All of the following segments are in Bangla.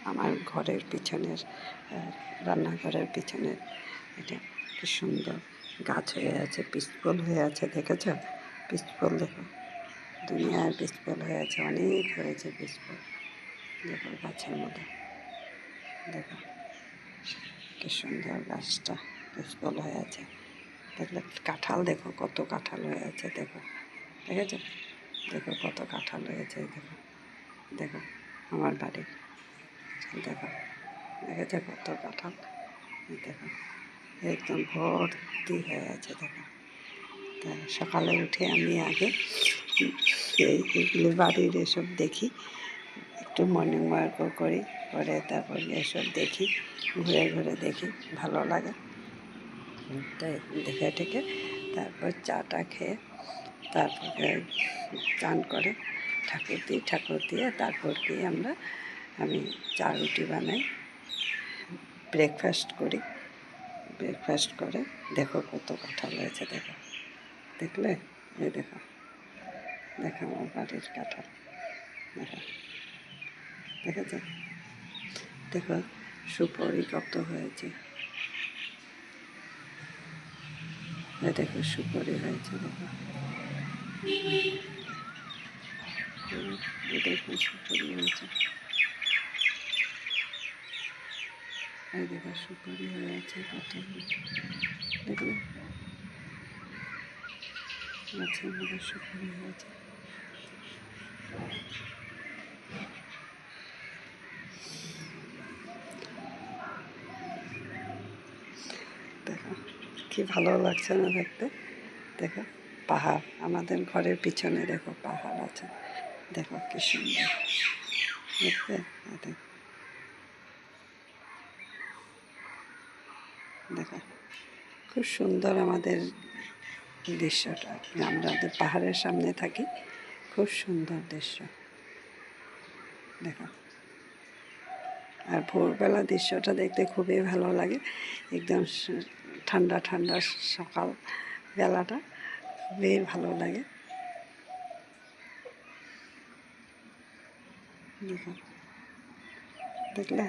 আমার ঘরের পিছনের রান্নাঘরের পিছনের এটা কি সুন্দর গাছ হয়ে আছে, পিচকল হয়ে আছে, দেখেছ? পিচকল দেখো, দুনিয়ার পিচকল হয়ে আছে, অনেক হয়েছে পিচকল। দেখো গাছের মধ্যে, দেখো কি সুন্দর গাছটা পিচকল হয়ে আছে। দেখলে কাঁঠাল দেখো, কত কাঁঠাল হয়ে আছে, দেখো দেখেছ? দেখো কত কাঁঠাল হয়েছে, দেখো দেখো আমার বাড়ি, দেখো দেখেছো কত কাঁঠাল, দেখো একদম ভর্তি হয়ে আছে। দেখো তা সকালে উঠে আমি আগে এইগুলো বাড়ির এসব দেখি, একটু মর্নিং ওয়াকও করি, করে তারপর এসব দেখি, ঘুরে ঘুরে দেখি, ভালো লাগে। তাই দেখে টেকে তারপর চাটা খেয়ে তারপরে চান করে ঠাকুর দিয়ে তারপর গিয়ে আমি চা রুটি বানাই, ব্রেকফাস্ট করি। ব্রেকফাস্ট করে দেখো কত কাঁঠাল হয়েছে, দেখো দেখলে, এই দেখো দেখো আমার বাড়ির কাঁঠাল, দেখো দেখেছ? দেখো সুপারি কত হয়েছে, দেখো সুপারি হয়েছে, দেখো দেখো সুপারি হয়েছে, এই দেখো সুপারি হয়ে আছে কত, দেখলে গাছের মধ্যে সুপারি হয়েছে। দেখো কি ভালো লাগছে না দেখতে, দেখো পাহাড়, আমাদের ঘরের পিছনে দেখো পাহাড় আছে, দেখো কি সুন্দর দেখতে, দেখো খুব সুন্দর আমাদের দৃশ্যটা। আমাদের পাহাড়ের সামনে থাকি, খুব সুন্দর দৃশ্য, দেখো। আর ভোরবেলা দৃশ্যটা দেখতে খুবই ভালো লাগে, একদম ঠান্ডা ঠান্ডা সকাল বেলাটা খুবই ভালো লাগে, দেখো দেখলে,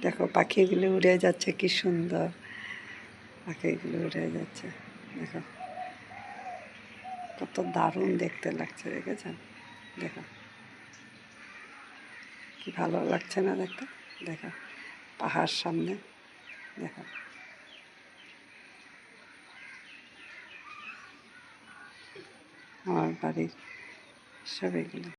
দেখো পাখিগুলো উড়ে যাচ্ছে, কি সুন্দর পাখিগুলো উড়ে যাচ্ছে, দেখো কত দারুণ দেখতে লাগছে, দেখেছেন? দেখো কি ভালো লাগছে না দেখতে, দেখো পাহাড় সামনে, দেখো আমার বাড়ির সব এগুলো।